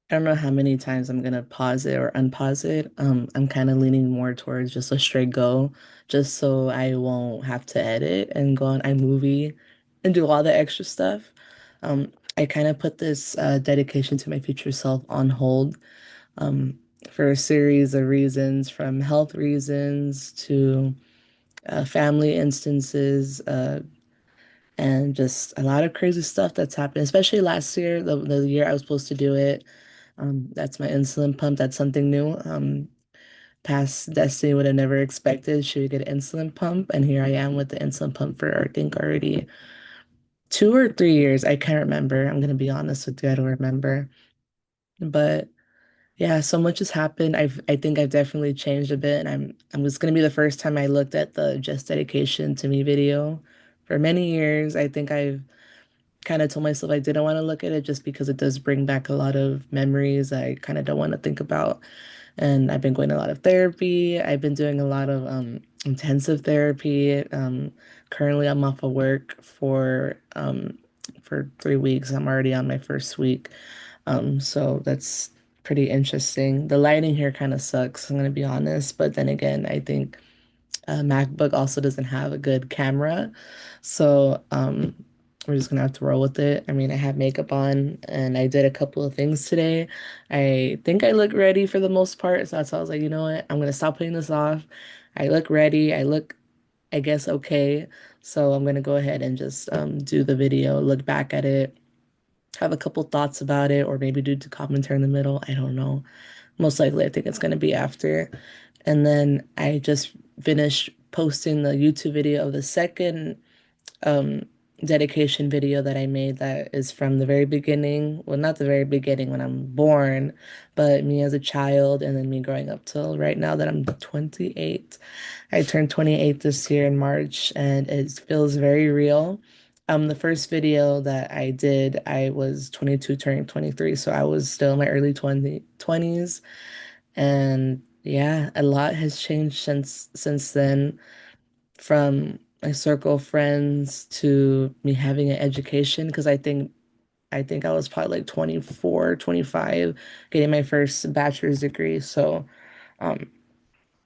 I don't know how many times I'm gonna pause it or unpause it. I'm kind of leaning more towards just a straight go, just so I won't have to edit and go on iMovie and do all the extra stuff. I kind of put this dedication to my future self on hold um, for a series of reasons, from health reasons to family instances, and just a lot of crazy stuff that's happened, especially last year, the year I was supposed to do it. That's my insulin pump. That's something new. Past Destiny would have never expected she would get an insulin pump, and here I am with the insulin pump for I think already 2 or 3 years. I can't remember. I'm gonna be honest with you, I don't remember. But yeah, so much has happened. I think I've definitely changed a bit, and I'm was gonna be the first time I looked at the Just Dedication to Me video. For many years, I think I've kind of told myself I didn't want to look at it just because it does bring back a lot of memories I kind of don't want to think about. And I've been going to a lot of therapy. I've been doing a lot of intensive therapy. Currently, I'm off of work for 3 weeks. I'm already on my first week. So that's pretty interesting. The lighting here kind of sucks, I'm gonna be honest. But then again, I think MacBook also doesn't have a good camera. So we're just gonna have to roll with it. I mean, I have makeup on and I did a couple of things today. I think I look ready for the most part. So that's why I was like, you know what? I'm gonna stop putting this off. I look ready. I look, I guess, okay. So I'm gonna go ahead and just do the video, look back at it, have a couple thoughts about it, or maybe do the commentary in the middle. I don't know. Most likely, I think it's gonna be after. And then I just finished posting the YouTube video of the second um, dedication video that I made that is from the very beginning. Well, not the very beginning when I'm born, but me as a child and then me growing up till right now that I'm 28. I turned 28 this year in March and it feels very real. The first video that I did, I was 22 turning 23, so I was still in my early 20s. And yeah, a lot has changed since then, from my circle of friends to me having an education, because I think I was probably like 24, 25, getting my first bachelor's degree. So um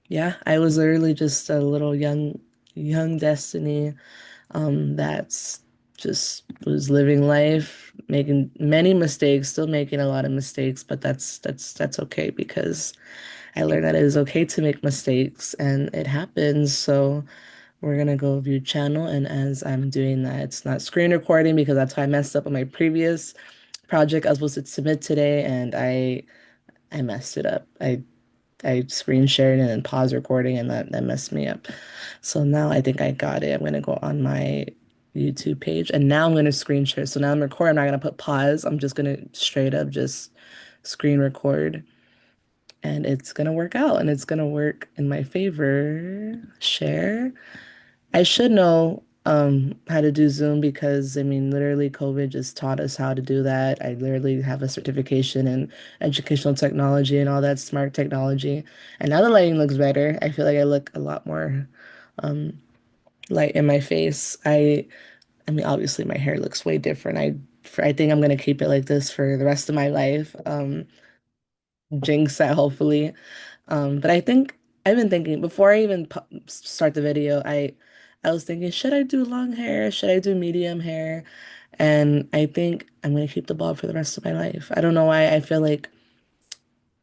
yeah, I was literally just a little young Destiny that's just was living life, making many mistakes, still making a lot of mistakes, but that's okay because I learned that it is okay to make mistakes and it happens. So we're gonna go view channel, and as I'm doing that, it's not screen recording because that's how I messed up on my previous project I was supposed to submit today, and I messed it up. I screen shared and then pause recording, and that messed me up. So now I think I got it. I'm gonna go on my YouTube page, and now I'm gonna screen share. So now I'm recording. I'm not gonna put pause. I'm just gonna straight up just screen record, and it's gonna work out, and it's gonna work in my favor. Share. I should know how to do Zoom because I mean literally COVID just taught us how to do that. I literally have a certification in educational technology and all that smart technology. And now the lighting looks better. I feel like I look a lot more um light in my face. I mean obviously my hair looks way different. I think I'm gonna keep it like this for the rest of my life. Jinx that hopefully. But I think I've been thinking before I even start the video, I was thinking, should I do long hair? Should I do medium hair? And I think I'm gonna keep the bob for the rest of my life. I don't know why. I feel like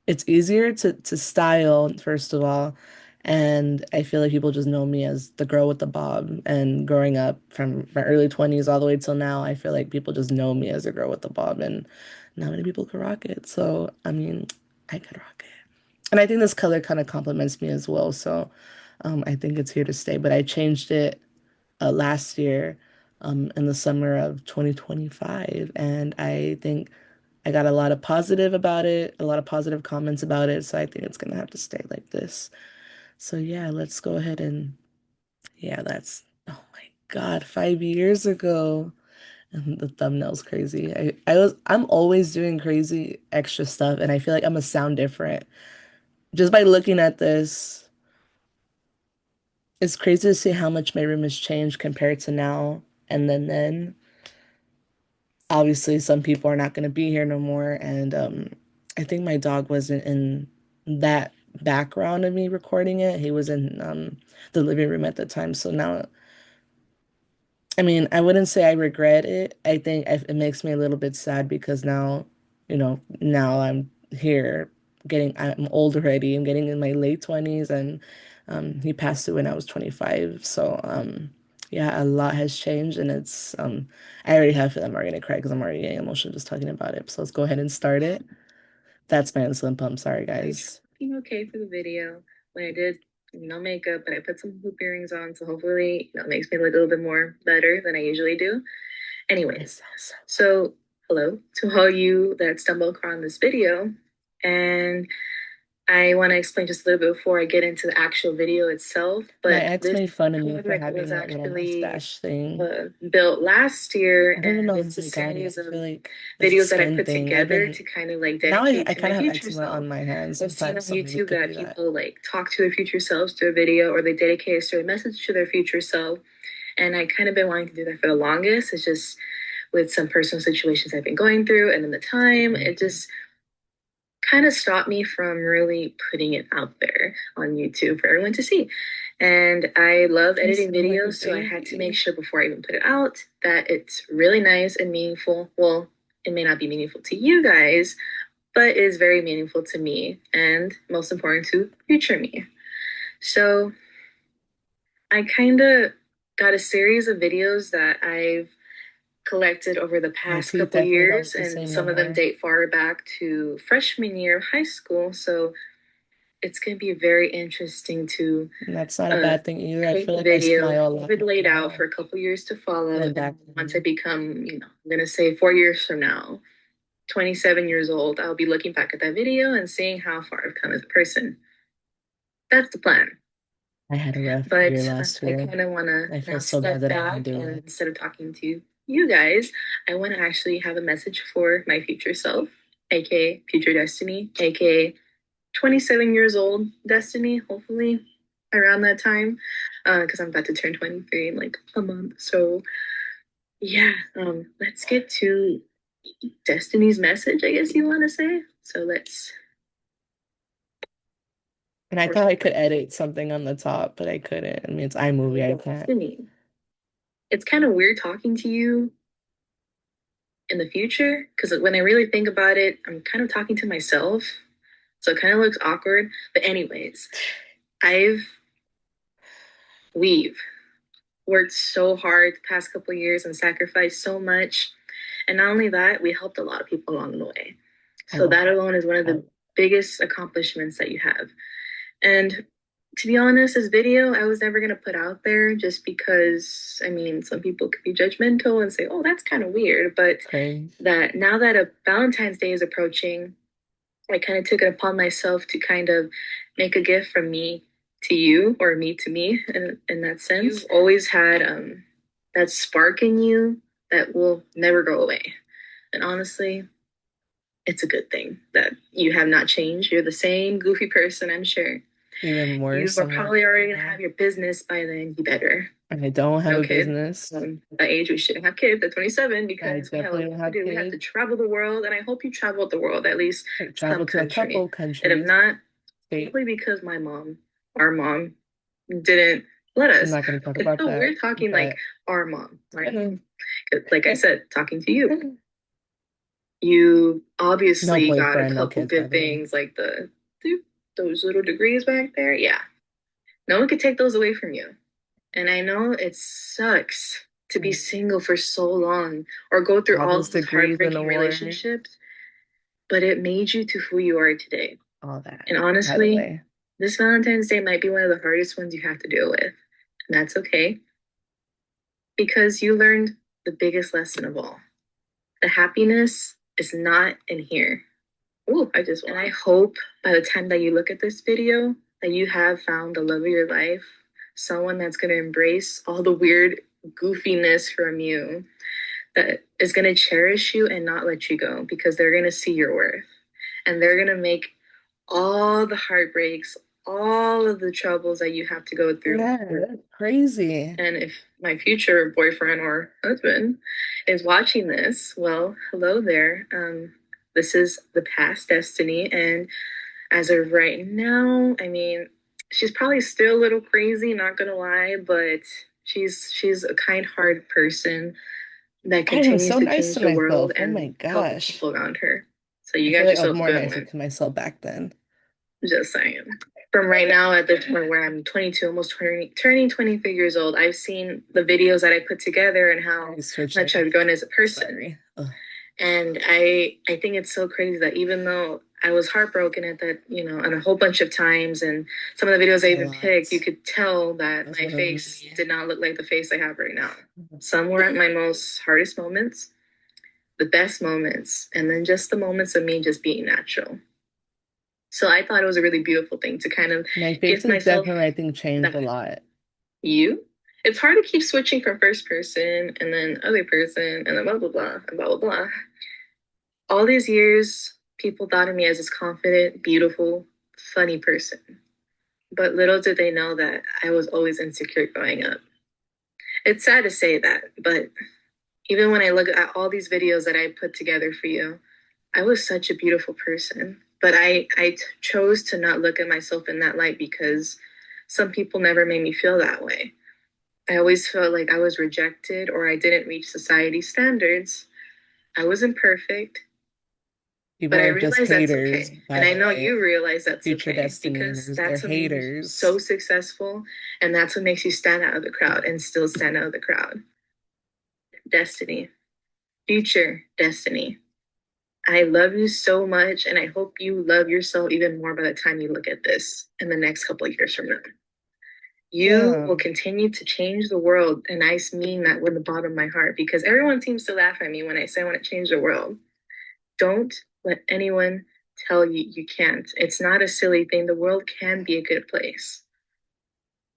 it's easier to style, first of all, and I feel like people just know me as the girl with the bob. And growing up from my early 20s all the way till now, I feel like people just know me as a girl with the bob, and not many people can rock it. So I mean, I could rock it. And I think this color kind of complements me as well. So I think it's here to stay. But I changed it last year in the summer of 2025. And I think I got a lot of positive about it, a lot of positive comments about it. So I think it's going to have to stay like this. So yeah, let's go ahead and yeah, oh my God, 5 years ago. And the thumbnail's crazy. I'm always doing crazy extra stuff, and I feel like I'm gonna sound different. Just by looking at this, it's crazy to see how much my room has changed compared to now. And then obviously some people are not going to be here no more. And I think my dog wasn't in that background of me recording it. He was in the living room at the time. So now, I mean, I wouldn't say I regret it. I think it makes me a little bit sad because now, now I'm here I'm old already. I'm getting in my late 20s and he passed away when I was 25. So, yeah, a lot has changed and I already have I'm already gonna cry because I'm already getting emotional just talking about it. So let's go ahead and start it. That's my insulin pump. Sorry, guys. Looking okay for the video. When I did no makeup, but I put some hoop earrings on, so hopefully, it makes me look a little bit more better than I usually do. Anyways, so hello to all you that stumble across this video, and I want to explain just a little bit before I get into the actual video itself. But my ex made fun of me for having that little mustache thing. Built last year, I don't even know if it's a I got it. I series of feel like it's a videos that I skin put thing. together to kind of like Now dedicate I to kind my of have future eczema on self. my hands I've seen on sometimes, so maybe it YouTube could that be that. people like talk to their future selves through a video, or they dedicate a certain message to their future self. And I kind of been wanting to do that for the longest. It's just with some personal situations I've been going through, and in the time, it just kind of stopped me from really putting it out there on YouTube for everyone to see. And I love editing videos, so I had to make sure before I even put it out that it's really nice and meaningful. Well, it may not be meaningful to you guys, but is very meaningful to me and most important to future me. So I kind of got a series of videos that I've collected over the past couple years, and some of them date far back to freshman year of high school. So it's going to be very interesting to And that's not a bad thing either. I feel like I video smile a lot. have it laid out for a couple years to follow. And once I become, I'm going to say 4 years from now, 27 years old, I'll be looking back at that video and seeing how far I've come as a person. That's the plan. I had a rough year last year. I kind of want to I feel so bad that I didn't do it. Instead of talking to you guys, I want to actually have a message for my future self, aka future destiny, aka 27 years old destiny, hopefully around that time, because I'm about to turn 23 in like a month. So yeah, let's get to Destiny's message, I guess you want to say. So let's. And I thought I could edit something on the top, but I couldn't. I mean, it's iMovie, I can't. Destiny. It's kind of weird talking to you in the future because when I really think about it, I'm kind of talking to myself. So it kind of looks awkward. But anyways, we've worked so hard the past couple of years and sacrificed so much. And not only that, we helped a lot of people along the way. So that alone is one of the biggest accomplishments that you have. And to be honest, this video I was never going to put out there just because, I mean, some people could be judgmental and say, oh, that's kind of weird. But that now that a Valentine's Day is approaching, I kind of took it upon myself to kind of make a gift from me to you, or me to me, in that sense. You've always had that spark in you that will never go away. And honestly, it's a good thing that you have not changed. You're the same goofy person, I'm sure. Even worse. You are probably already gonna have your business by then. You better. I don't have a business. At that age, we shouldn't have kids at 27 because we have to travel the world, and I hope you traveled the world at least. Travel to a couple countries. And if not, probably because our mom, didn't let us. I'm not going to talk about that. We're talking like our mom, right? Like I said, talking to you. You obviously got a couple good things, like those little degrees back there. Yeah, no one could take those away from you. And I know it sucks to be single for so long or go through all those heartbreaking relationships, but it made you to who you are today. All that. And honestly, this Valentine's Day might be one of the hardest ones you have to deal with. And that's okay. Because you learned the biggest lesson of all. The happiness is not in here. Oh, and I hope by the time that you look at this video that you have found the love of your life, someone that's going to embrace all the weird goofiness from you, that is going to cherish you and not let you go because they're going to see your worth. And they're going to make all the heartbreaks, all of the troubles that you have to go through. Yeah, that's crazy. And if my future boyfriend or husband is watching this, well, hello there. This is the past Destiny. And as of right now, I mean, she's probably still a little crazy, not gonna lie, but she's a kind-hearted person that I am continues so to nice change to the world myself. Oh my and help the gosh. people around her. So I you feel got like I was yourself a more good nicer one. to myself back then. Just saying. From right now at the point where I'm 22, almost turning 23 years old, I've seen the videos that I put together and how You switching. much I've grown as a person. Sorry. Ugh. And I think it's so crazy that even though I was heartbroken at that, and a whole bunch of times, and some of the videos I A even picked, you lot. could tell that That's my one of face me. did not look like the face I have right now. Some were at my most hardest moments, the best moments, and then just the moments of me just being natural. So I thought it was a really beautiful thing to kind of My face give has myself definitely, I think, changed that a lot. you. It's hard to keep switching from first person and then other person and then blah blah blah and blah blah blah. All these years, people thought of me as this confident, beautiful, funny person. But little did they know that I was always insecure growing up. It's sad to say that, but even when I look at all these videos that I put together for you, I was such a beautiful person. But I chose to not look at myself in that light because some people never made me feel that way. I always felt like I was rejected or I didn't reach society standards. I wasn't perfect, but People I are just realize that's haters, okay. by And I the know way. you realize that's Future okay because Destinies, they're that's what made you so haters. successful. And that's what makes you stand out of the crowd and still stand out of the crowd. Destiny, future Destiny. I love you so much. And I hope you love yourself even more by the time you look at this in the next couple of years from now. You Yeah. will continue to change the world. And I mean that with the bottom of my heart because everyone seems to laugh at me when I say I want to change the world. Don't let anyone tell you you can't. It's not a silly thing. The world can be a good place.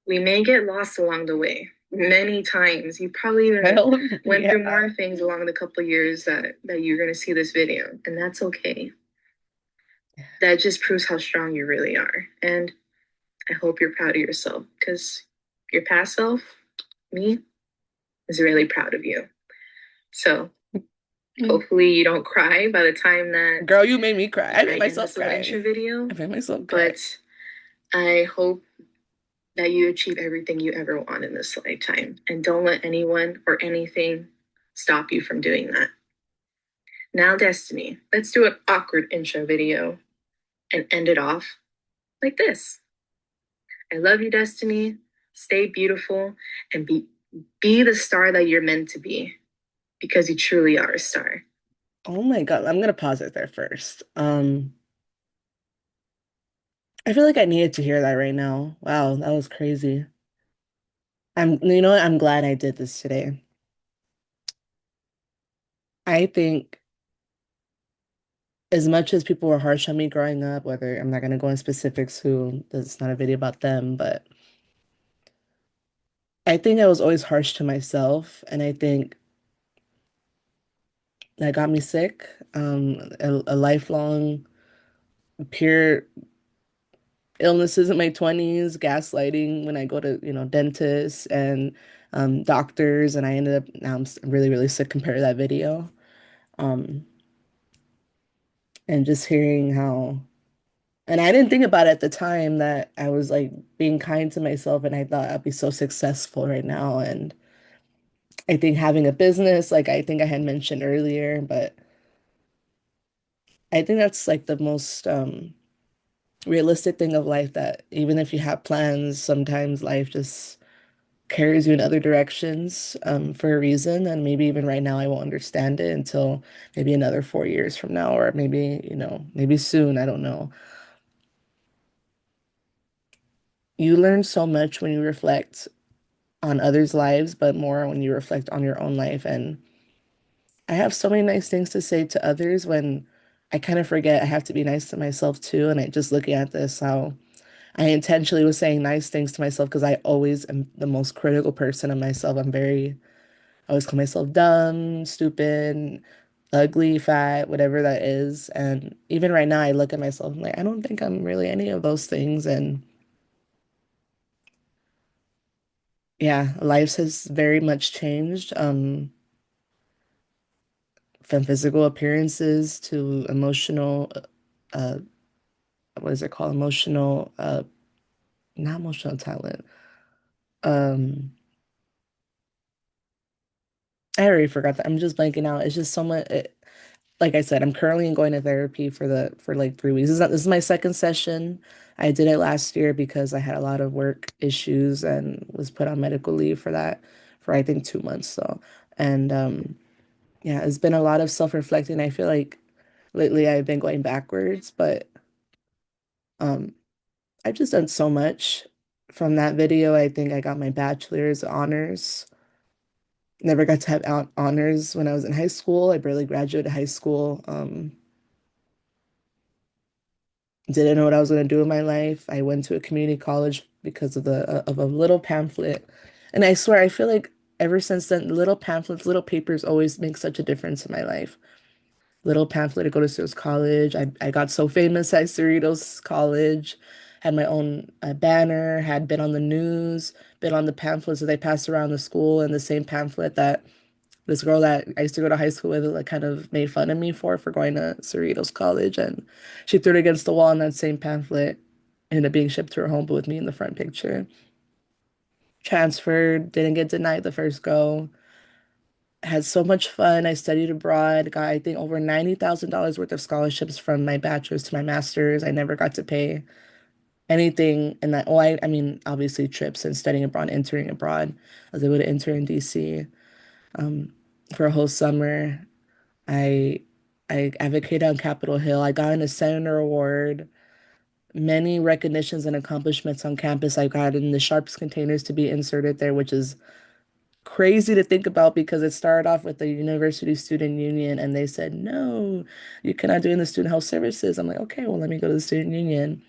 We may get lost along the way many times. You probably even Well, went through yeah. more things along the couple of years that you're going to see this video, and that's okay. That just proves how strong you really are. And I hope you're proud of yourself because your past self, me, is really proud of you. So hopefully you don't cry by the time that Girl, you made me cry. I I made end myself this little cry. intro video. I made myself cry. But I hope that you achieve everything you ever want in this lifetime. And don't let anyone or anything stop you from doing that. Now, Destiny, let's do an awkward intro video and end it off like this. I love you, Destiny. Stay beautiful and be the star that you're meant to be because you truly are a star. Oh my God, I'm gonna pause it there first. I feel like I needed to hear that right now. Wow, that was crazy. You know what? I'm glad I did this today. I think as much as people were harsh on me growing up, whether I'm not gonna go in specifics who, that's not a video about them, but I think I was always harsh to myself, and I think that got me sick. A lifelong peer illnesses in my 20s, gaslighting when I go to, dentists and doctors, and I ended up now really, really sick compared to that video. Um, and just hearing how, and I didn't think about it at the time that I was like being kind to myself, and I thought I'd be so successful right now. And I think having a business, like I think I had mentioned earlier, but I think that's like the most realistic thing of life, that even if you have plans, sometimes life just carries you in other directions for a reason. And maybe even right now, I won't understand it until maybe another 4 years from now, or maybe, maybe soon. I don't know. You learn so much when you reflect on others' lives, but more when you reflect on your own life. And I have so many nice things to say to others when I kind of forget I have to be nice to myself too. And I just looking at this, how I intentionally was saying nice things to myself because I always am the most critical person of myself. I always call myself dumb, stupid, ugly, fat, whatever that is. And even right now, I look at myself and like, I don't think I'm really any of those things. And yeah, life has very much changed. from physical appearances to emotional, uh, what is it called? Emotional, not emotional talent. Um, I already forgot that. I'm just blanking out. It's just so much. Like I said, I'm currently going to therapy for like 3 weeks. This is my second session. I did it last year because I had a lot of work issues and was put on medical leave for that for I think 2 months. So, and yeah, it's been a lot of self-reflecting. I feel like lately I've been going backwards, but um, I've just done so much. From that video, I think I got my bachelor's honors. Never got to have honors when I was in high school. I barely graduated high school. Didn't know what I was going to do in my life. I went to a community college because of a little pamphlet. And I swear, I feel like ever since then, little pamphlets, little papers always make such a difference in my life. Little pamphlet to go to Cerritos College. I got so famous at Cerritos College, had my own banner, had been on the news, been on the pamphlets that they passed around the school, and the same pamphlet that this girl that I used to go to high school with like kind of made fun of me for going to Cerritos College, and she threw it against the wall, and that same pamphlet ended up being shipped to her home, but with me in the front picture. Transferred, didn't get denied the first go. Had so much fun. I studied abroad, got I think over $90,000 worth of scholarships from my bachelor's to my master's. I never got to pay anything in that. I mean, obviously trips and studying abroad, interning abroad. I was able to intern in DC um, for a whole summer. I I advocated on Capitol Hill. I got an Senator Award, many recognitions and accomplishments on campus. I got in the Sharps containers to be inserted there, which is crazy to think about because it started off with the University Student Union and they said, no, you cannot do in the student health services. I'm like, okay, well, let me go to the student union.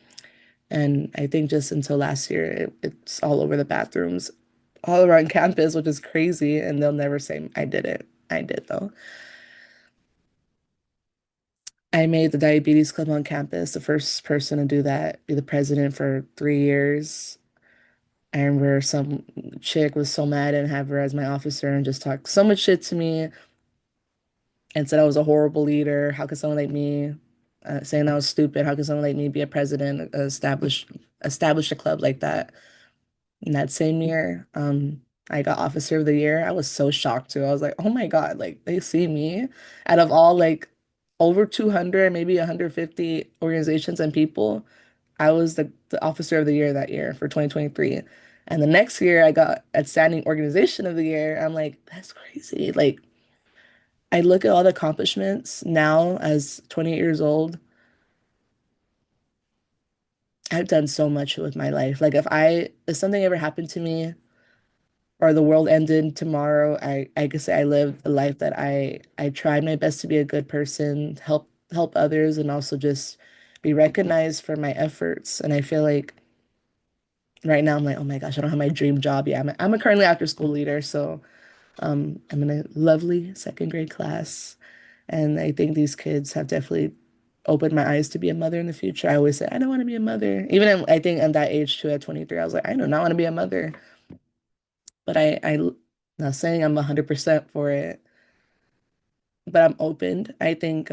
And I think just until last year, it's all over the bathrooms, all around campus, which is crazy. And they'll never say, I did it. I did, though. I made the diabetes club on campus, the first person to do that, be the president for 3 years. I remember some chick was so mad and have her as my officer and just talked so much shit to me and said I was a horrible leader. How could someone like me, saying I was stupid, how could someone like me be a president, establish a club like that? In that same year, I got Officer of the Year. I was so shocked too. I was like, oh my God, like they see me out of all like over 200, maybe 150 organizations and people. I was the Officer of the Year that year for 2023. And the next year I got Outstanding Organization of the Year. I'm like, that's crazy. Like I look at all the accomplishments now as 28 years old. I've done so much with my life. Like if something ever happened to me or the world ended tomorrow, I could say I lived a life that I tried my best to be a good person, help others, and also just be recognized for my efforts. And I feel like right now I'm like, oh my gosh, I don't have my dream job yet. I'm a currently after school leader, so I'm in a lovely second grade class, and I think these kids have definitely opened my eyes to be a mother in the future. I always say I don't want to be a mother. I think at that age too, at 23, I was like, I do not want to be a mother. But not saying I'm 100% for it, but I'm open. I think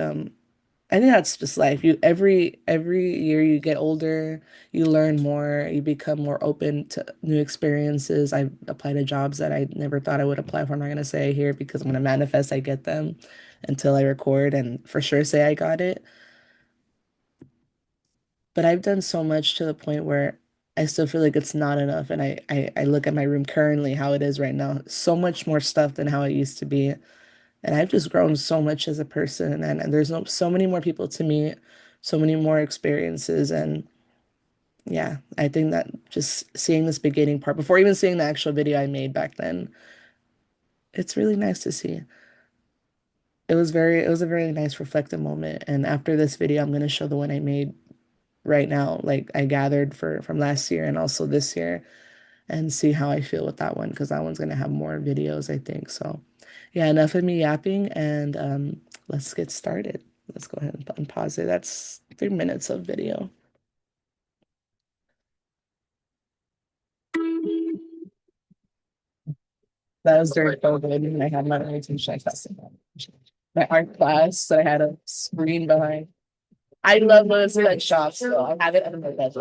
that's just life. Every year you get older, you learn more, you become more open to new experiences. I've applied to jobs that I never thought I would apply for. I'm not gonna say here because I'm gonna manifest I get them until I record and for sure say I got it. But I've done so much to the point where I still feel like it's not enough. And I look at my room currently, how it is right now, so much more stuff than how it used to be. And I've just grown so much as a person, and there's so many more people to meet, so many more experiences, and yeah, I think that just seeing this beginning part before even seeing the actual video I made back then, it's really nice to see. It was a very nice reflective moment. And after this video, I'm gonna show the one I made right now, like I gathered for from last year and also this year, and see how I feel with that one because that one's gonna have more videos, I think. So, yeah, enough of me yapping and let's get started. Let's go ahead and pause it. That's 3 minutes of video. That was during COVID and I had my orientation. I tested that. my art class that I had a screen behind. I love those pet shops, so I have it under my bed.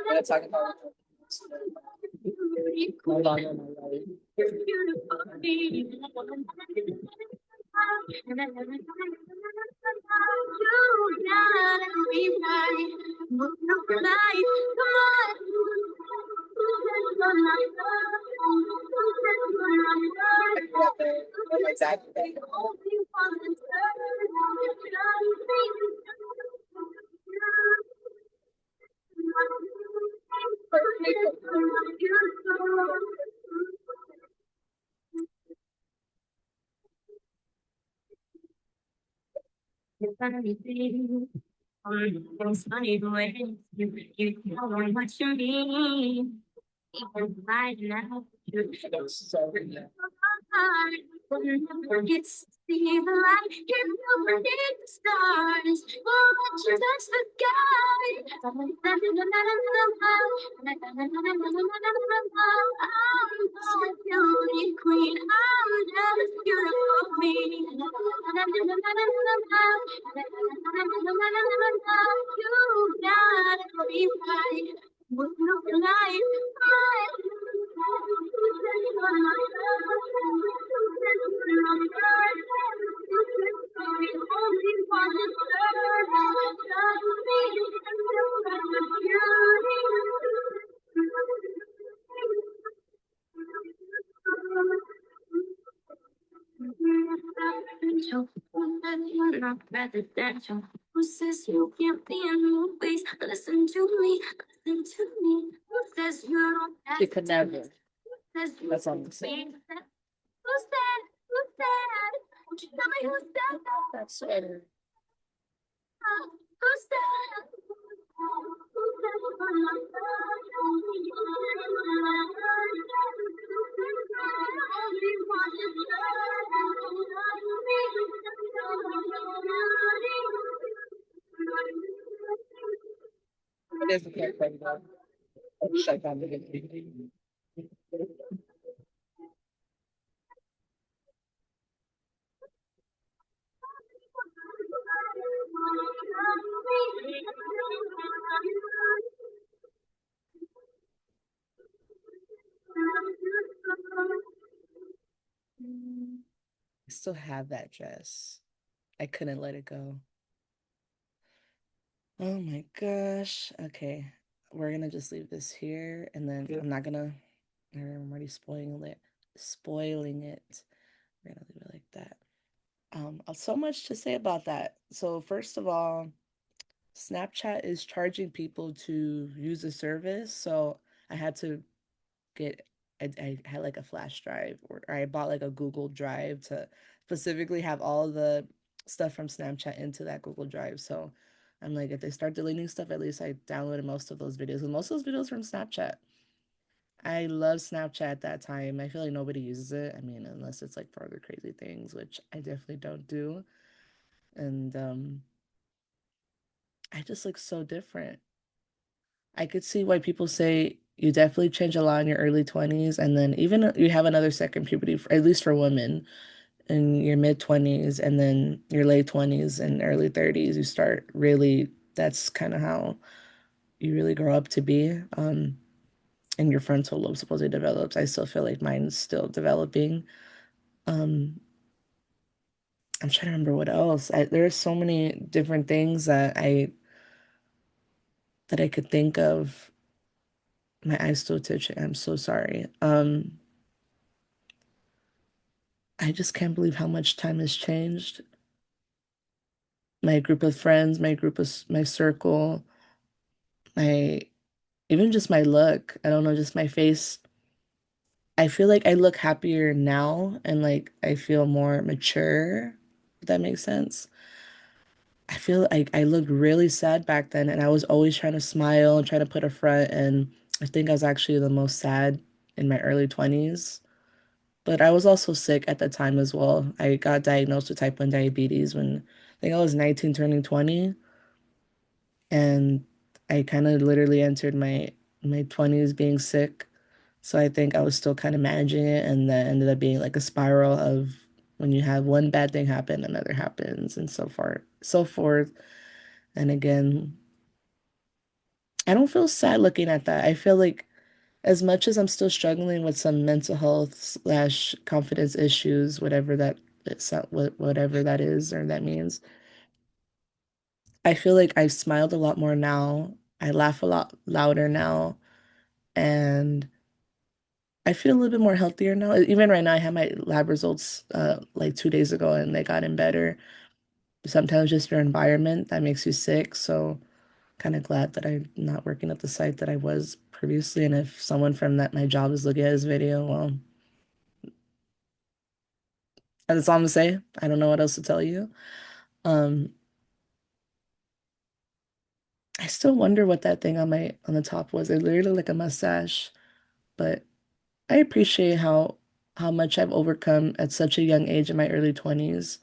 Let's talk about no longer my life. Exactly. So, you could never. That's all I'm saying. That's it. It is a character. I wish I found it. I still have that dress. I couldn't let it go. Oh my gosh. Okay. We're gonna just leave this here and then I'm not gonna I'm already spoiling it. Spoiling it. We're gonna leave it like that. So much to say about that. So first of all, Snapchat is charging people to use the service. So I had to get I had like a flash drive or I bought like a Google Drive to specifically have all the stuff from Snapchat into that Google Drive. So I'm like, if they start deleting stuff, at least I downloaded most of those videos. And most of those videos from Snapchat. I love Snapchat at that time. I feel like nobody uses it. I mean, unless it's like for other crazy things, which I definitely don't do. And I just look so different. I could see why people say you definitely change a lot in your early 20s, and then even you have another second puberty, at least for women, in your mid 20s, and then your late 20s and early 30s, you start really, that's kind of how you really grow up to be. And your frontal lobe supposedly develops. I still feel like mine's still developing. Um, I'm trying to remember what else. There are so many different things that I could think of. My eyes still twitching. I'm so sorry. I just can't believe how much time has changed. My group of friends, my circle, my even just my look. I don't know, just my face. I feel like I look happier now and like I feel more mature, if that makes sense. I feel like I looked really sad back then and I was always trying to smile and trying to put a front and I think I was actually the most sad in my early 20s. But I was also sick at the time as well. I got diagnosed with type 1 diabetes when I think I was 19 turning 20, and I kind of literally entered my 20s being sick. So I think I was still kind of managing it, and that ended up being like a spiral of when you have one bad thing happen, another happens, and so far, so forth. And again, I don't feel sad looking at that. I feel like as much as I'm still struggling with some mental health slash confidence issues, whatever that whatever that is or that means, I feel like I've smiled a lot more now. I laugh a lot louder now, and I feel a little bit more healthier now. Even right now, I had my lab results like 2 days ago, and they gotten better. Sometimes just your environment that makes you sick. So kind of glad that I'm not working at the site that I was previously. And if someone from that my job is looking at this video, well, that's all I'm gonna say. I don't know what else to tell you. Um, I still wonder what that thing on my on the top was. It literally looked like a mustache, but I appreciate how much I've overcome at such a young age in my early 20s.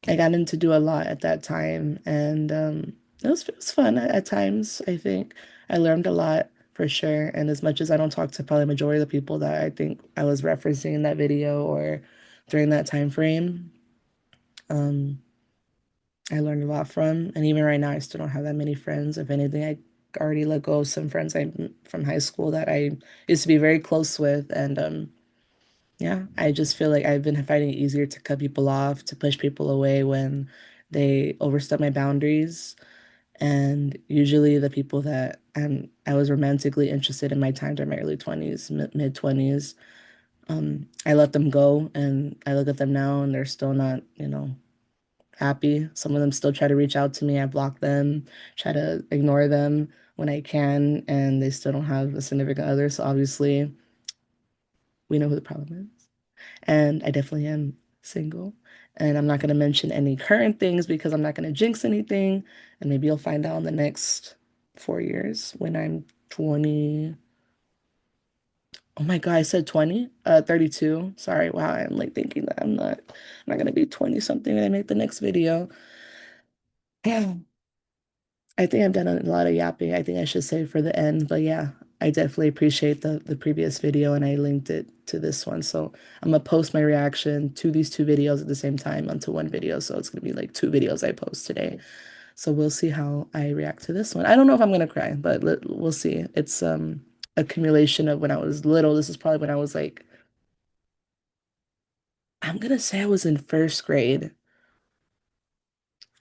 I got into do a lot at that time, and it was fun at times. I think I learned a lot for sure. And as much as I don't talk to probably majority of the people that I think I was referencing in that video or during that time frame, um, I learned a lot from. And even right now, I still don't have that many friends. If anything, I already let go of some friends I from high school that I used to be very close with, and yeah, I just feel like I've been finding it easier to cut people off, to push people away when they overstep my boundaries. And usually the people that I was romantically interested in my time during my early 20s, mid 20s, I let them go, and I look at them now and they're still not, happy. Some of them still try to reach out to me. I block them, try to ignore them when I can, and they still don't have a significant other. So obviously we know who the problem is. And I definitely am single. And I'm not going to mention any current things because I'm not going to jinx anything. And maybe you'll find out in the next 4 years when I'm 20. Oh my God, I said 20? 32. Sorry. Wow, I'm like thinking that I'm not going to be 20 something when I make the next video. Yeah. I think I've done a lot of yapping. I think I should save for the end, but yeah, I definitely appreciate the previous video and I linked it to this one. So I'm gonna post my reaction to these two videos at the same time onto one video. So it's gonna be like two videos I post today. So we'll see how I react to this one. I don't know if I'm gonna cry, but we'll see. It's accumulation of when I was little. This is probably when I was like, I'm gonna say I was in first grade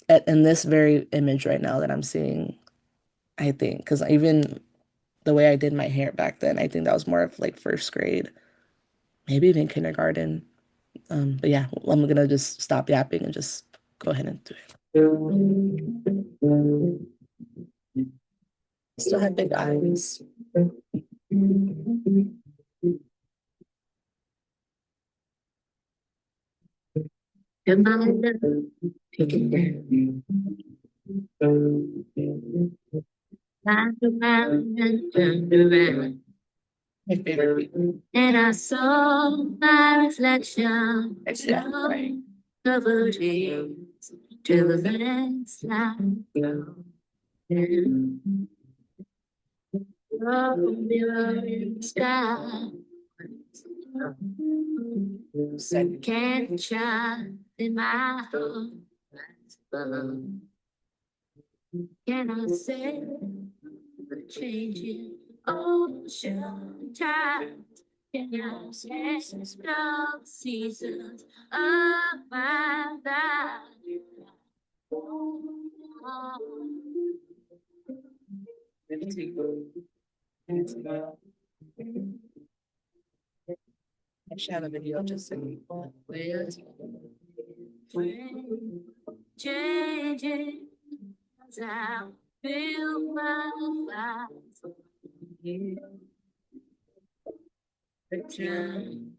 in this very image right now that I'm seeing, I think, because even the way I did my hair back then. I think that was more of like first grade, maybe even kindergarten. But yeah, I'm gonna just stop yapping and just go ahead and do it. Still have big eyes. Turned around and turned around. My favorite. And I saw my reflection. Exactly. Covered hills till the landslide go. And oh, mirror in the sky. Can't shine in my heart. Can I say the changing ocean tide? Can I say the seasons of my life? I should have a video just saying changing as I feel my life return.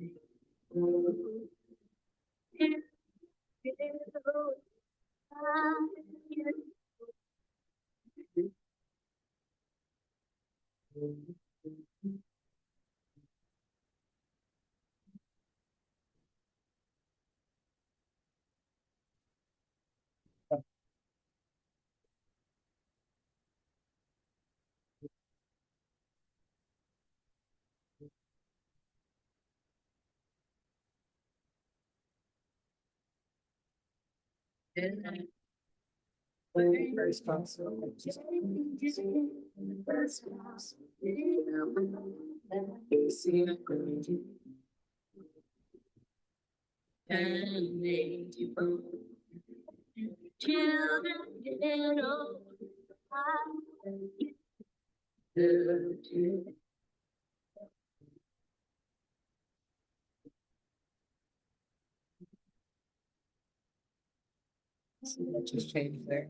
Just change there.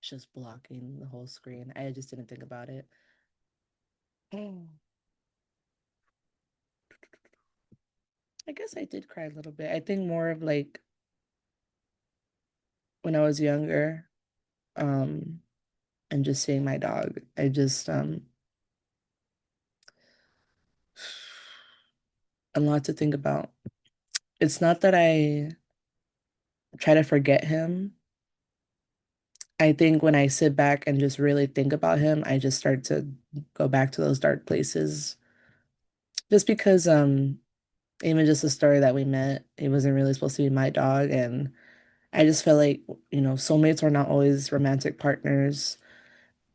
Just blocking the whole screen. I just didn't think about it. Oh, I guess I did cry a little bit. I think more of like when I was younger, um, and just seeing my dog. I just a lot to think about. It's not that I try to forget him. I think when I sit back and just really think about him, I just start to go back to those dark places. Just because even just the story that we met, he wasn't really supposed to be my dog, and I just felt like, soulmates are not always romantic partners.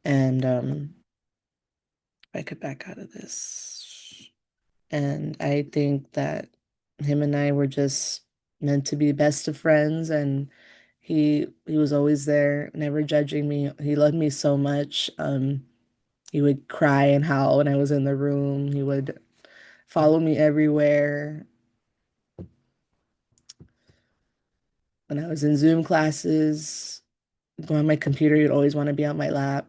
And I could back out of this. And I think that him and I were just meant to be best of friends, and he was always there, never judging me. He loved me so much. He would cry and howl when I was in the room. He would follow me everywhere. When I was in Zoom classes, go on my computer, he'd always want to be on my lap.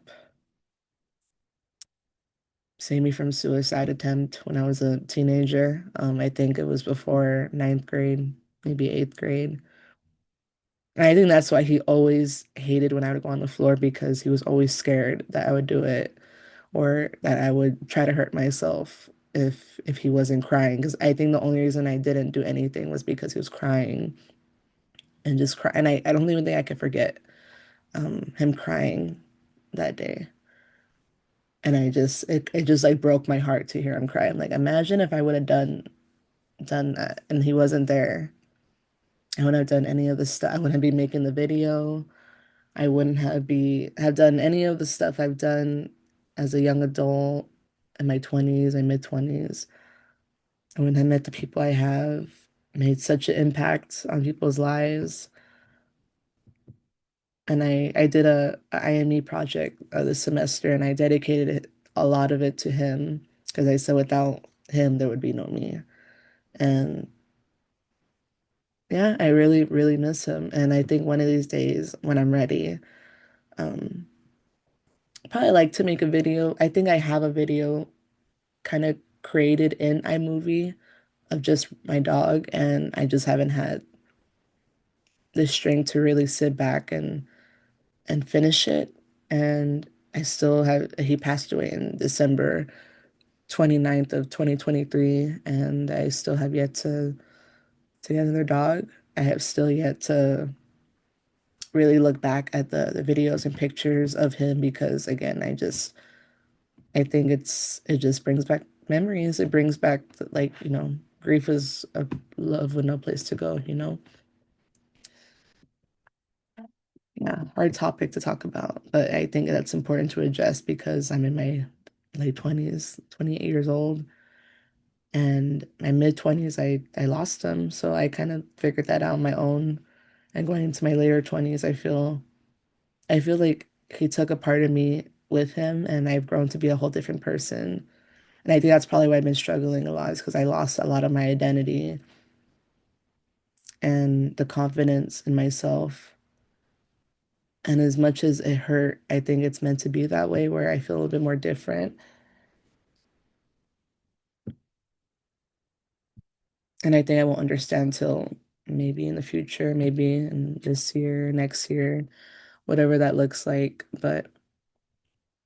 Saved me from suicide attempt when I was a teenager. I think it was before ninth grade, maybe eighth grade. And I think that's why he always hated when I would go on the floor, because he was always scared that I would do it or that I would try to hurt myself if he wasn't crying. Because I think the only reason I didn't do anything was because he was crying and just cry. And I don't even think I could forget him crying that day. And it just like broke my heart to hear him cry. I'm like, imagine if I would have done that and he wasn't there. I wouldn't have done any of the stuff. I wouldn't be making the video. I wouldn't have done any of the stuff I've done as a young adult in my 20s, my mid 20s. I wouldn't have met the people I have, made such an impact on people's lives. And I did a IME project this semester, and I dedicated a lot of it to him, because I said without him there would be no me. And yeah, I really, really miss him. And I think one of these days when I'm ready, um, probably like to make a video. I think I have a video kind of created in iMovie of just my dog, and I just haven't had the strength to really sit back and finish it. And I still have he passed away in December 29th of 2023, and I still have yet to get another dog. I have still yet to really look back at the videos and pictures of him, because again, I think it just brings back memories. It brings back like, grief is a love with no place to go. Yeah, hard topic to talk about, but I think that's important to address because I'm in my late 20s, 28 years old, and my mid 20s I lost him, so I kind of figured that out on my own. And going into my later 20s, I feel like he took a part of me with him, and I've grown to be a whole different person. And I think that's probably why I've been struggling a lot, is because I lost a lot of my identity and the confidence in myself. And as much as it hurt, I think it's meant to be that way where I feel a little bit more different. And I think I won't understand till maybe in the future, maybe in this year, next year, whatever that looks like. But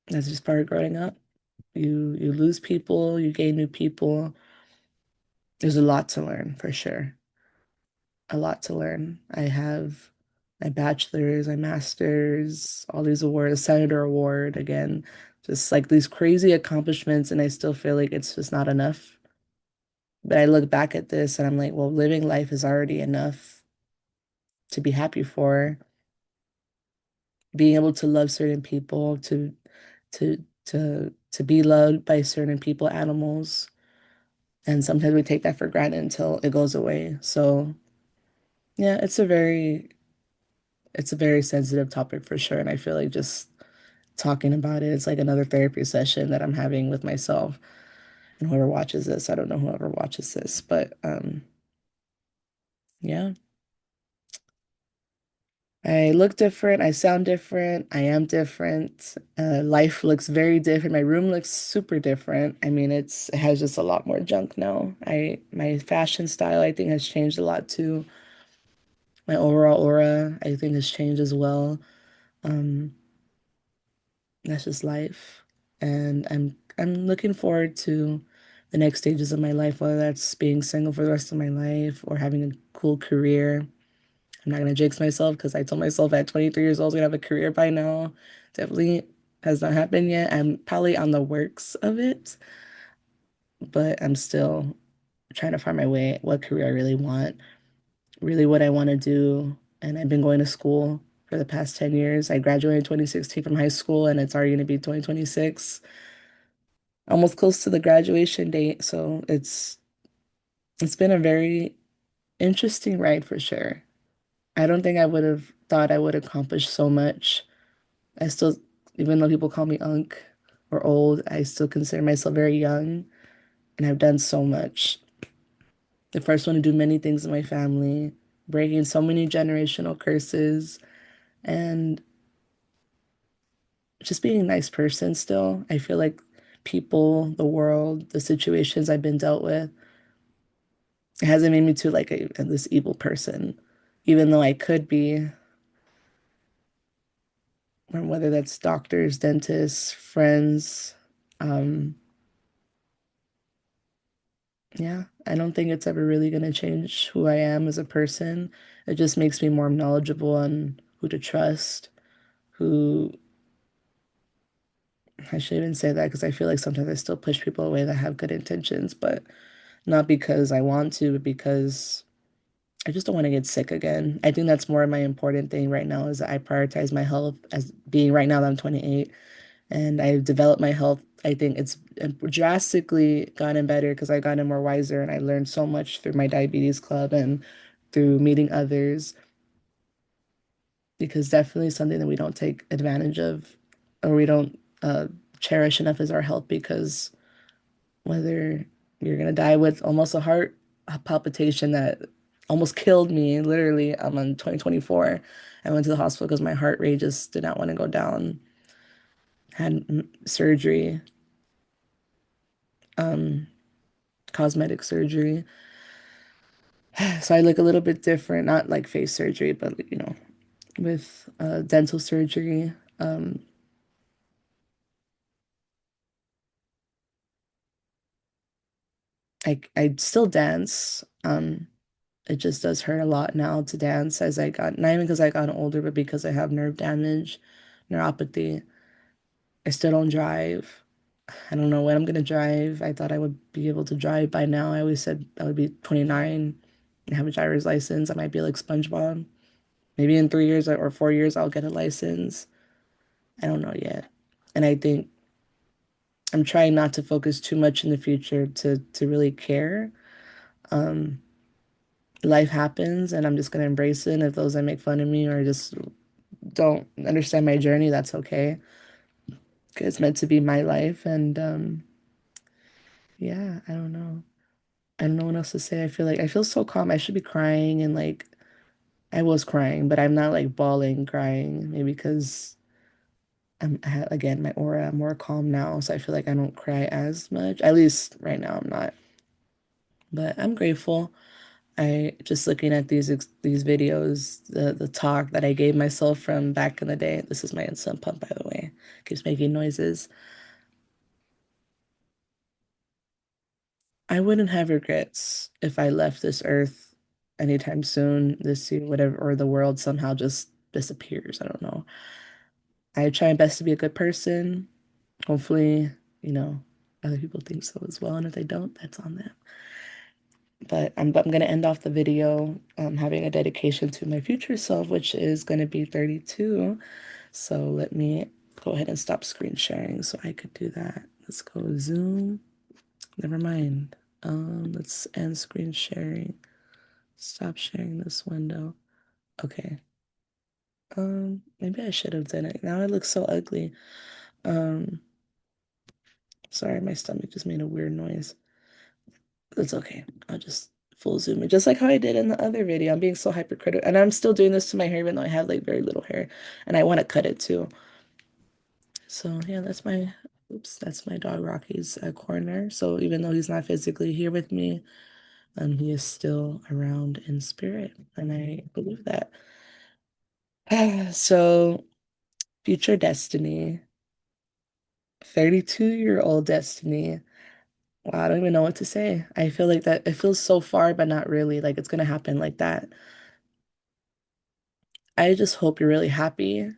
that's just part of growing up. You lose people, you gain new people. There's a lot to learn for sure. A lot to learn. I have my bachelor's, my master's, all these awards, senator award again, just like these crazy accomplishments, and I still feel like it's just not enough. But I look back at this and I'm like, well, living life is already enough to be happy for. Being able to love certain people, to be loved by certain people, animals, and sometimes we take that for granted until it goes away. So yeah, it's a very sensitive topic for sure, and I feel like just talking about it, it's like another therapy session that I'm having with myself. And whoever watches this, I don't know whoever watches this, but yeah. I look different. I sound different. I am different. Life looks very different. My room looks super different. I mean, it has just a lot more junk now. My fashion style, I think, has changed a lot too. My overall aura, I think, has changed as well. Um, that's just life, and I'm looking forward to the next stages of my life, whether that's being single for the rest of my life or having a cool career. I'm not gonna jinx myself because I told myself at 23 years old I was gonna have a career by now. Definitely has not happened yet. I'm probably on the works of it, but I'm still trying to find my way, what career I really want, really what I want to do. And I've been going to school for the past 10 years. I graduated in 2016 from high school and it's already gonna be 2026, almost close to the graduation date. So it's been a very interesting ride for sure. I don't think I would have thought I would accomplish so much. I still, even though people call me unk or old, I still consider myself very young and I've done so much. The first one to do many things in my family, breaking so many generational curses, and just being a nice person still. I feel like people, the world, the situations I've been dealt with, it hasn't made me to like this evil person, even though I could be, or whether that's doctors, dentists, friends. Um, Yeah, I don't think it's ever really going to change who I am as a person. It just makes me more knowledgeable on who to trust, who I shouldn't even say that because I feel like sometimes I still push people away that have good intentions, but not because I want to, but because I just don't want to get sick again. I think that's more of my important thing right now is that I prioritize my health as being right now that I'm 28 and I've developed my health. I think it's drastically gotten better because I gotten more wiser and I learned so much through my diabetes club and through meeting others because definitely something that we don't take advantage of or we don't cherish enough is our health because whether you're gonna die with almost a palpitation that almost killed me literally in 2024. I went to the hospital because my heart rate just did not want to go down, had surgery, um, cosmetic surgery. So I look a little bit different, not like face surgery, but with dental surgery. I still dance. It just does hurt a lot now to dance as I got, not even because I got older, but because I have nerve damage, neuropathy. I still don't drive. I don't know when I'm gonna drive. I thought I would be able to drive by now. I always said I would be 29 and have a driver's license. I might be like SpongeBob. Maybe in 3 years or 4 years, I'll get a license. I don't know yet. And I think I'm trying not to focus too much in the future to really care. Um, Life happens and I'm just gonna embrace it. And if those that make fun of me or just don't understand my journey, that's okay. 'Cause it's meant to be my life. And yeah, I don't know. I don't know what else to say. I feel so calm. I should be crying and like I was crying, but I'm not like bawling, crying. Maybe because again, my aura, I'm more calm now, so I feel like I don't cry as much. At least right now, I'm not. But I'm grateful. I just looking at these videos, the talk that I gave myself from back in the day. This is my insulin pump, by the way. Keeps making noises. I wouldn't have regrets if I left this earth anytime soon, this year, whatever, or the world somehow just disappears. I don't know. I try my best to be a good person. Hopefully, you know, other people think so as well. And if they don't, that's on them. But I'm going to end off the video having a dedication to my future self, which is going to be 32. So let me go ahead and stop screen sharing so I could do that. Let's go Zoom. Never mind. Let's end screen sharing. Stop sharing this window. Okay. Maybe I should have done it. Now it looks so ugly. Um, Sorry, my stomach just made a weird noise. That's okay. I'll just full zoom it, just like how I did in the other video. I'm being so hypercritical, and I'm still doing this to my hair, even though I have like very little hair, and I want to cut it too. So yeah, oops, that's my dog Rocky's corner. So even though he's not physically here with me, he is still around in spirit, and I believe that. So future destiny, 32-year-old destiny. Wow, I don't even know what to say. I feel like that it feels so far, but not really. Like it's gonna happen like that. I just hope you're really happy,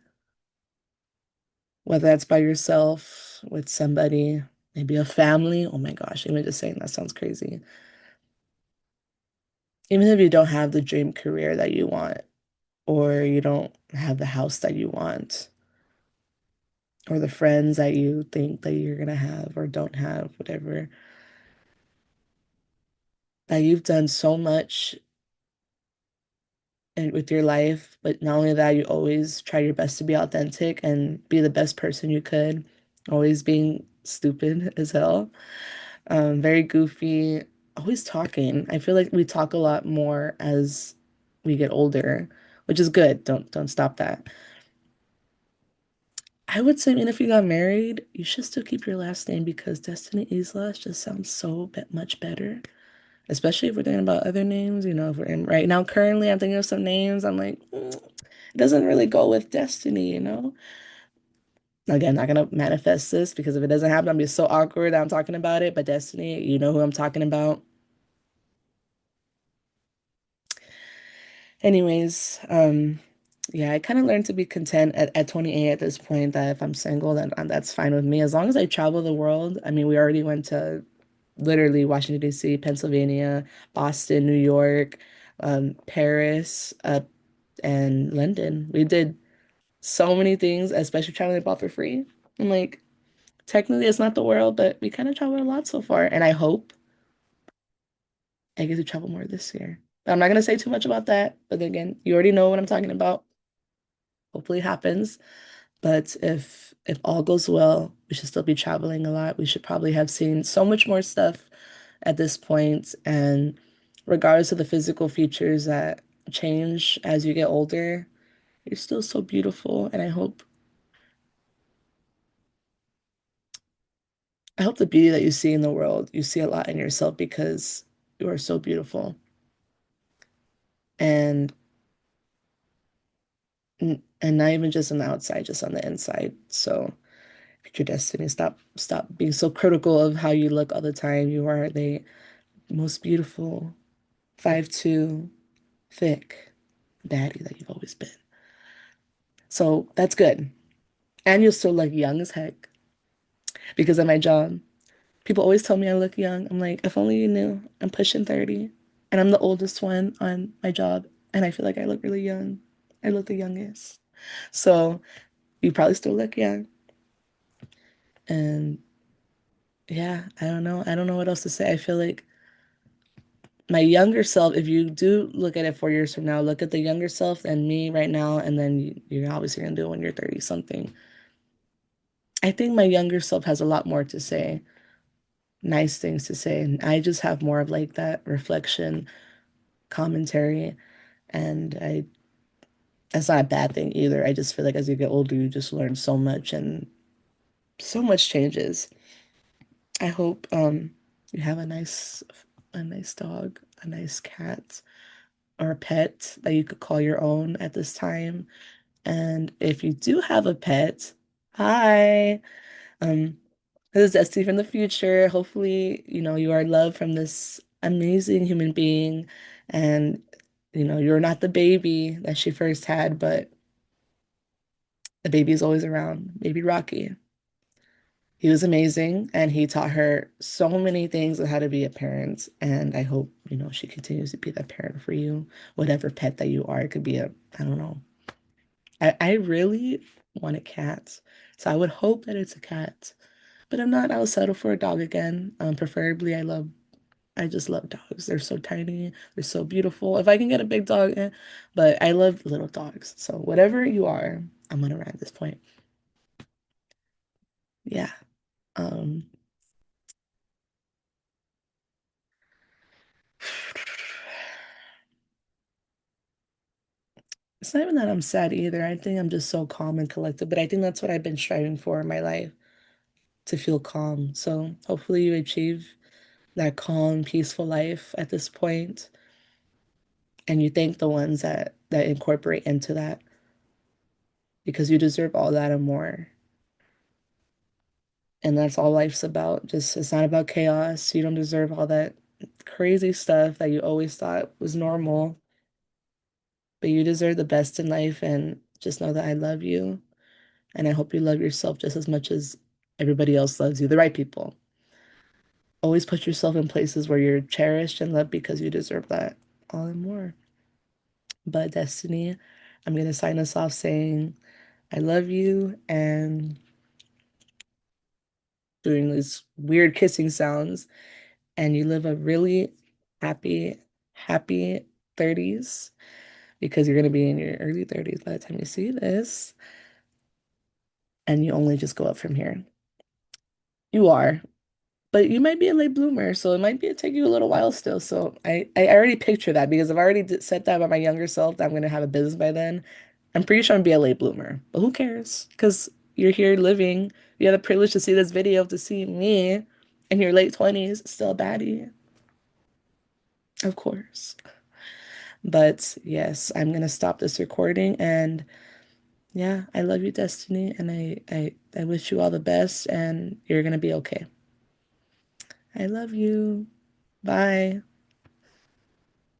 whether that's by yourself, with somebody, maybe a family. Oh my gosh, even just saying that sounds crazy. Even if you don't have the dream career that you want, or you don't have the house that you want, or the friends that you think that you're gonna have or don't have, whatever, that you've done so much and with your life, but not only that, you always try your best to be authentic and be the best person you could, always being stupid as hell, very goofy, always talking. I feel like we talk a lot more as we get older, which is good. Don't stop that. I would say, I mean, if you got married, you should still keep your last name because Destiny Islas just sounds so much better. Especially if we're thinking about other names, if we're in right now, currently, I'm thinking of some names. I'm like, it doesn't really go with Destiny. Again, not gonna manifest this because if it doesn't happen, I'm gonna be so awkward that I'm talking about it. But Destiny, you know who I'm talking about. Anyways, yeah, I kind of learned to be content at 28 at this point that if I'm single, then that's fine with me. As long as I travel the world. I mean, we already went to literally Washington, D.C., Pennsylvania, Boston, New York, Paris, and London. We did so many things, especially traveling abroad for free. I'm like, technically, it's not the world, but we kind of traveled a lot so far. And I hope I get to travel more this year. But I'm not going to say too much about that. But again, you already know what I'm talking about. Hopefully it happens. But if all goes well, we should still be traveling a lot. We should probably have seen so much more stuff at this point. And regardless of the physical features that change as you get older, you're still so beautiful. And I hope the beauty that you see in the world, you see a lot in yourself because you are so beautiful. And and not even just on the outside, just on the inside. So pick your destiny. Stop being so critical of how you look all the time. You are the most beautiful 5'2" thick baddie that you've always been. So that's good. And you'll still look young as heck because of my job. People always tell me I look young. I'm like, if only you knew. I'm pushing 30 and I'm the oldest one on my job. And I feel like I look really young. I look the youngest. So you probably still look young. And yeah, I don't know. I don't know what else to say. I feel like my younger self, if you do look at it 4 years from now, look at the younger self and me right now, and then you're obviously gonna do it when you're 30 something. I think my younger self has a lot more to say, nice things to say, and I just have more of like that reflection, commentary, and I That's not a bad thing either. I just feel like as you get older, you just learn so much and so much changes. I hope you have a nice dog, a nice cat, or a pet that you could call your own at this time. And if you do have a pet, hi. Um, this is Destiny from the future. Hopefully, you are loved from this amazing human being, and you're not the baby that she first had, but the baby is always around. Baby Rocky. He was amazing, and he taught her so many things on how to be a parent. And I hope, she continues to be that parent for you, whatever pet that you are. It could be I don't know. I really want a cat. So I would hope that it's a cat. But if not, I'll settle for a dog again. Preferably, I just love dogs. They're so tiny. They're so beautiful. If I can get a big dog, but I love little dogs. So whatever you are, I'm gonna ride this point. Yeah. Um, it's not even that I'm sad either. I think I'm just so calm and collected, but I think that's what I've been striving for in my life, to feel calm. So hopefully you achieve that calm, peaceful life at this point, and you thank the ones that incorporate into that because you deserve all that and more. And that's all life's about. Just it's not about chaos. You don't deserve all that crazy stuff that you always thought was normal, but you deserve the best in life and just know that I love you and I hope you love yourself just as much as everybody else loves you, the right people. Always put yourself in places where you're cherished and loved because you deserve that all and more. But Destiny, I'm gonna sign us off saying I love you and doing these weird kissing sounds, and you live a really happy, happy 30s because you're going to be in your early 30s by the time you see this, and you only just go up from here. You are, but you might be a late bloomer, so it might be take you a little while still. So I already picture that because I've already said that about my younger self that I'm going to have a business by then. I'm pretty sure I'm gonna be a late bloomer, but who cares? Because you're here living. You have the privilege to see this video, to see me in your late 20s, still a baddie, of course. But yes, I'm gonna stop this recording and yeah, I love you, Destiny, and I wish you all the best and you're gonna be okay. I love you. Bye.